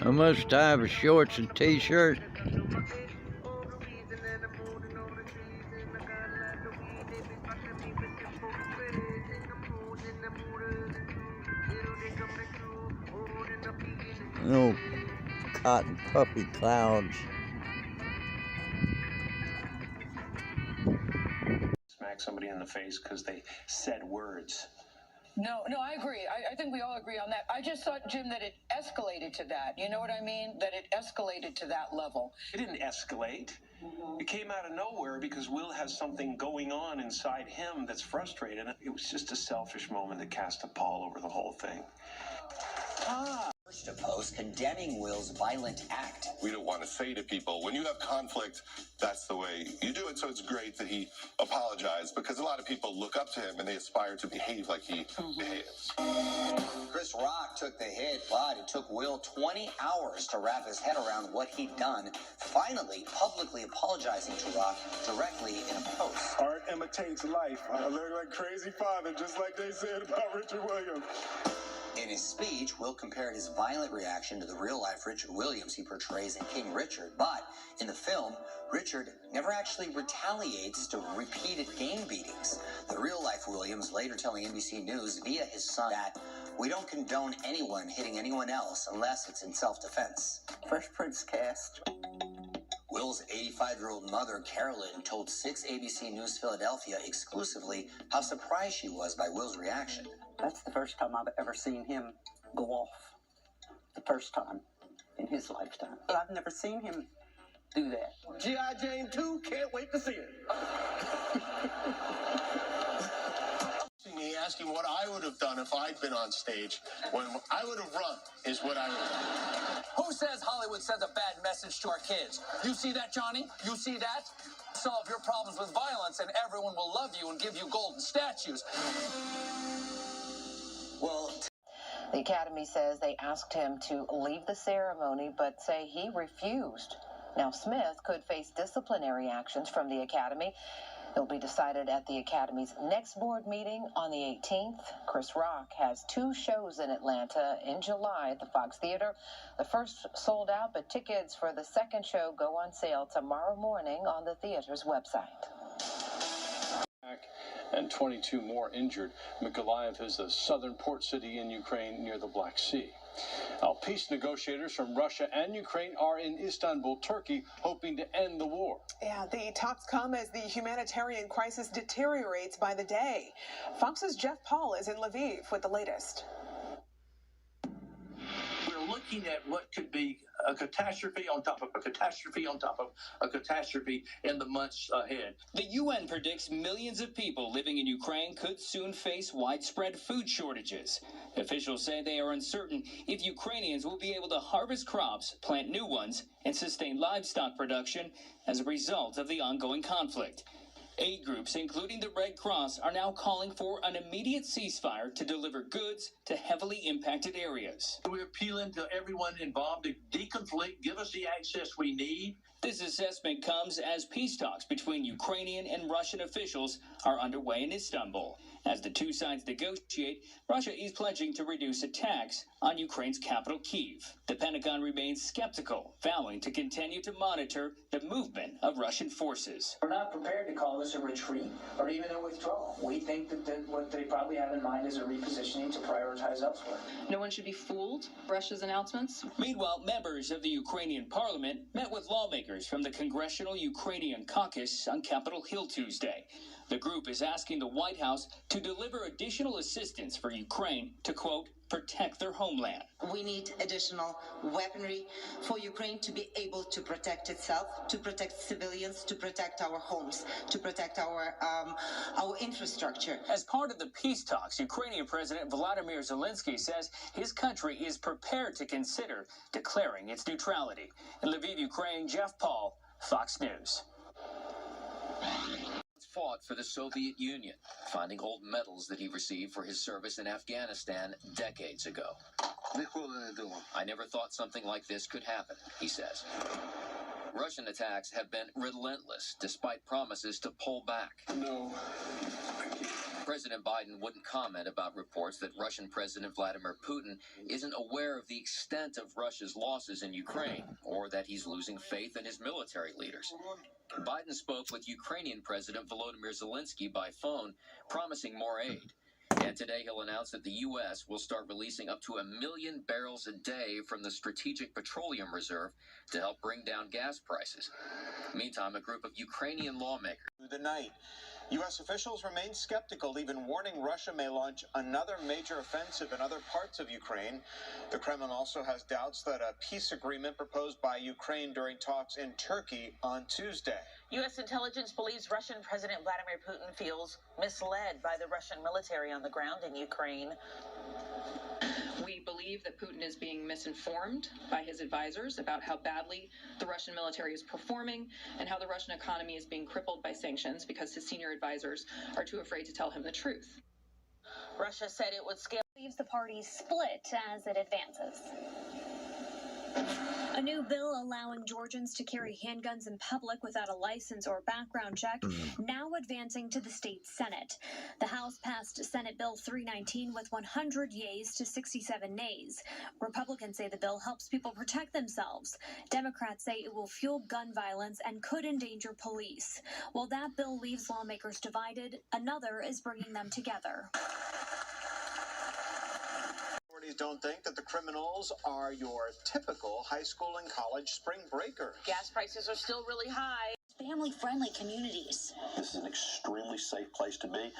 I must have a shorts and t-shirt. No cotton puppy clouds. Smack somebody in the face because they said words. No, I agree. I think we all agree on that. I just thought, Jim, that it escalated to that. You know what I mean? That it escalated to that level. It didn't escalate. It came out of nowhere because Will has something going on inside him that's frustrating. It was just a selfish moment that cast a pall over the whole thing. A post condemning Will's violent act. We don't want to say to people, when you have conflict, that's the way you do it. So it's great that he apologized, because a lot of people look up to him and they aspire to behave like he behaves. Chris Rock took the hit, but it took Will 20 hours to wrap his head around what he'd done, finally publicly apologizing to Rock directly in a post. Art imitates life. I learned like crazy father, just like they said about Richard Williams. In his speech, Will compared his violent reaction to the real-life Richard Williams he portrays in King Richard. But in the film, Richard never actually retaliates to repeated gang beatings. The real-life Williams later telling NBC News via his son that we don't condone anyone hitting anyone else unless it's in self-defense. Fresh Prince cast. Will's 85-year-old mother, Carolyn, told 6 ABC News Philadelphia exclusively how surprised she was by Will's reaction. That's the first time I've ever seen him go off. The first time in his lifetime. But I've never seen him do that. G.I. Jane 2, can't wait to see it. Me asking what I would have done if I'd been on stage. When I would have run is what I would have done. Who says Hollywood sends a bad message to our kids? You see that, Johnny? You see that? Solve your problems with violence and everyone will love you and give you golden statues. Well, the Academy says they asked him to leave the ceremony, but say he refused. Now, Smith could face disciplinary actions from the Academy. It'll be decided at the Academy's next board meeting on the 18th. Chris Rock has 2 shows in Atlanta in July at the Fox Theater. The first sold out, but tickets for the second show go on sale tomorrow morning on the theater's website. And 22 more injured. Mykolaiv is a southern port city in Ukraine near the Black Sea. Now, peace negotiators from Russia and Ukraine are in Istanbul, Turkey, hoping to end the war. Yeah, the talks come as the humanitarian crisis deteriorates by the day. Fox's Jeff Paul is in Lviv with the latest. We're looking at what could be a catastrophe on top of a catastrophe on top of a catastrophe in the months ahead. The UN predicts millions of people living in Ukraine could soon face widespread food shortages. Officials say they are uncertain if Ukrainians will be able to harvest crops, plant new ones, and sustain livestock production as a result of the ongoing conflict. Aid groups, including the Red Cross, are now calling for an immediate ceasefire to deliver goods to heavily impacted areas. We're appealing to everyone involved to deconflict, give us the access we need. This assessment comes as peace talks between Ukrainian and Russian officials are underway in Istanbul. As the two sides negotiate, Russia is pledging to reduce attacks on Ukraine's capital, Kyiv. The Pentagon remains skeptical, vowing to continue to monitor the movement of Russian forces. We're not prepared to call this a retreat or even a withdrawal. We think that what they probably have in mind is a repositioning to prioritize elsewhere. No one should be fooled by Russia's announcements. Meanwhile, members of the Ukrainian parliament met with lawmakers from the Congressional Ukrainian Caucus on Capitol Hill Tuesday. The group is asking the White House to deliver additional assistance for Ukraine to, quote, protect their homeland. We need additional weaponry for Ukraine to be able to protect itself, to protect civilians, to protect our homes, to protect our infrastructure. As part of the peace talks, Ukrainian President Volodymyr Zelensky says his country is prepared to consider declaring its neutrality. In Lviv, Ukraine, Jeff Paul, Fox News. Fought for the Soviet Union, finding old medals that he received for his service in Afghanistan decades ago. I never thought something like this could happen, he says. Russian attacks have been relentless, despite promises to pull back. No. President Biden wouldn't comment about reports that Russian President Vladimir Putin isn't aware of the extent of Russia's losses in Ukraine, or that he's losing faith in his military leaders. Biden spoke with Ukrainian President Volodymyr Zelensky by phone, promising more aid. And today he'll announce that the U.S. will start releasing up to 1 million barrels a day from the Strategic Petroleum Reserve to help bring down gas prices. Meantime, a group of Ukrainian lawmakers. Through the night, U.S. officials remain skeptical, even warning Russia may launch another major offensive in other parts of Ukraine. The Kremlin also has doubts that a peace agreement proposed by Ukraine during talks in Turkey on Tuesday. U.S. intelligence believes Russian President Vladimir Putin feels misled by the Russian military on the ground in Ukraine. We believe that Putin is being misinformed by his advisors about how badly the Russian military is performing and how the Russian economy is being crippled by sanctions because his senior advisors are too afraid to tell him the truth. Russia said it would scale. Leaves the parties split as it advances. A new bill allowing Georgians to carry handguns in public without a license or background check now advancing to the state Senate. The House passed Senate Bill 319 with 100 yeas to 67 nays. Republicans say the bill helps people protect themselves. Democrats say it will fuel gun violence and could endanger police. While that bill leaves lawmakers divided, another is bringing them together. Don't think that the criminals are your typical high school and college spring breakers. Gas prices are still really high. Family-friendly communities. This is an extremely safe place to be.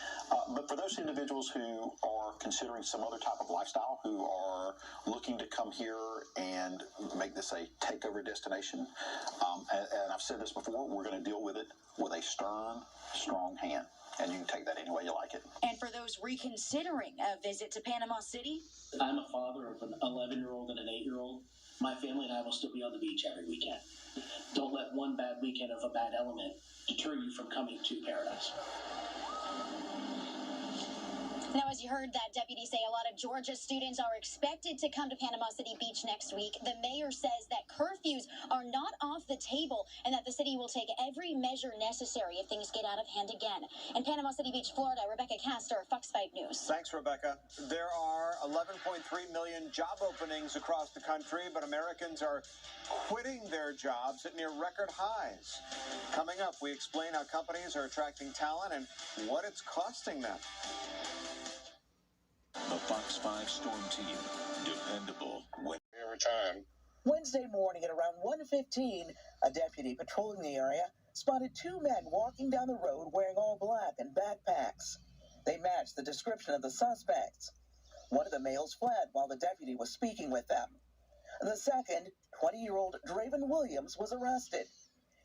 But for those individuals who are considering some other type of lifestyle, who are looking to come here and make this a takeover destination, and I've said this before, we're going to deal with it with a stern, strong hand. And you can take that any way you like it. And for those reconsidering a visit to Panama City, I'm a father of an 11-year-old and an 8-year-old. My family and I will still be on the beach every weekend. Don't let one bad weekend of a bad element deter you from coming to paradise. Now, as you heard that deputy say, a lot of Georgia students are expected to come to Panama City Beach next week. The mayor says that curfews are not off the table and that the city will take every measure necessary if things get out of hand again. In Panama City Beach, Florida, Rebecca Castor, Fox 5 News. Thanks, Rebecca. There are 11.3 million job openings across the country, but Americans are quitting their jobs at near record highs. Coming up, we explain how companies are attracting talent and what it's costing them. The Fox 5 Storm Team. Dependable Every time. Wednesday morning at around 1:15, a deputy patrolling the area spotted two men walking down the road wearing all black and backpacks. They matched the description of the suspects. One of the males fled while the deputy was speaking with them. The second, 20-year-old Draven Williams, was arrested.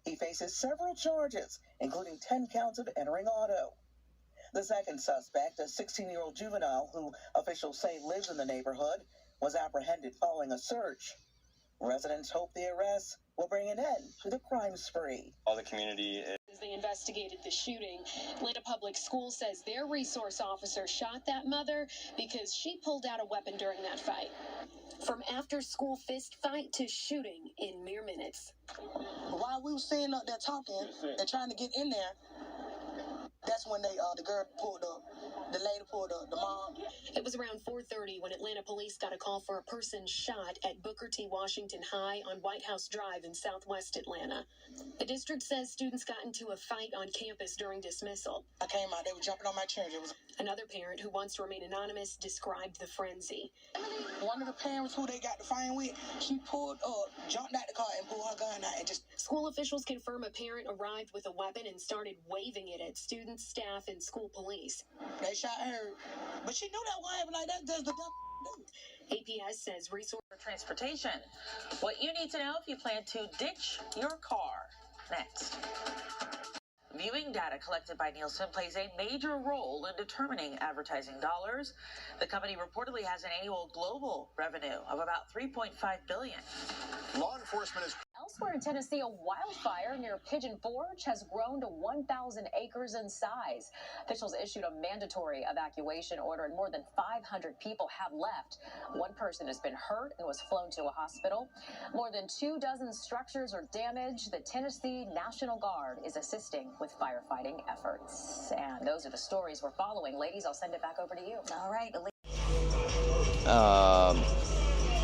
He faces several charges, including 10 counts of entering auto. The second suspect, a 16-year-old juvenile who officials say lives in the neighborhood, was apprehended following a search. Residents hope the arrests will bring an end to the crime spree. All the community As they investigated the shooting, Atlanta Public Schools says their resource officer shot that mother because she pulled out a weapon during that fight. From after-school fist fight to shooting in mere minutes. While we were sitting up there talking and trying to get in there, that's when the girl pulled up. The lady pulled up, the mom. It was around 4:30 when Atlanta police got a call for a person shot at Booker T. Washington High on White House Drive in southwest Atlanta. The district says students got into a fight on campus during dismissal. I came out, they were jumping on my chair. Another parent who wants to remain anonymous described the frenzy. One of the parents who they got to fight with, she pulled up, jumped out the car and pulled her gun out and just... School officials confirm a parent arrived with a weapon and started waving it at students, staff, and school police. They shot her, but she knew that wasn't like that. Does the dumb APS says resource for transportation. What you need to know if you plan to ditch your car. Next. Viewing data collected by Nielsen plays a major role in determining advertising dollars. The company reportedly has an annual global revenue of about $3.5 billion. Law enforcement is... Elsewhere in Tennessee, a wildfire near Pigeon Forge has grown to 1,000 acres in size. Officials issued a mandatory evacuation order, and more than 500 people have left. One person has been hurt and was flown to a hospital. More than 24 structures are damaged. The Tennessee National Guard is assisting with firefighting efforts. And those are the stories we're following. Ladies, I'll send it back over to you. All right.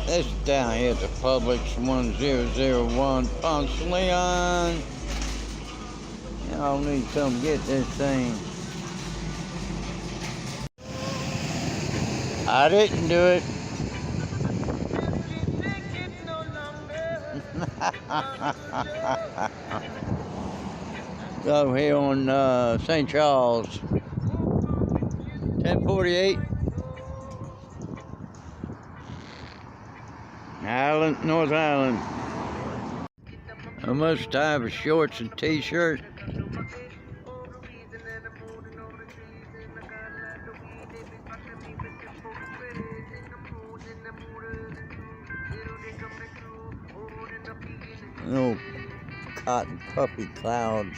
This is down here at the Publix 1001 Ponce Leon. Y'all need to come get this thing. I didn't do it. So here on St. Charles, 1048. Island, North Island. I must have a shorts and t-shirt. Little cotton puffy clouds.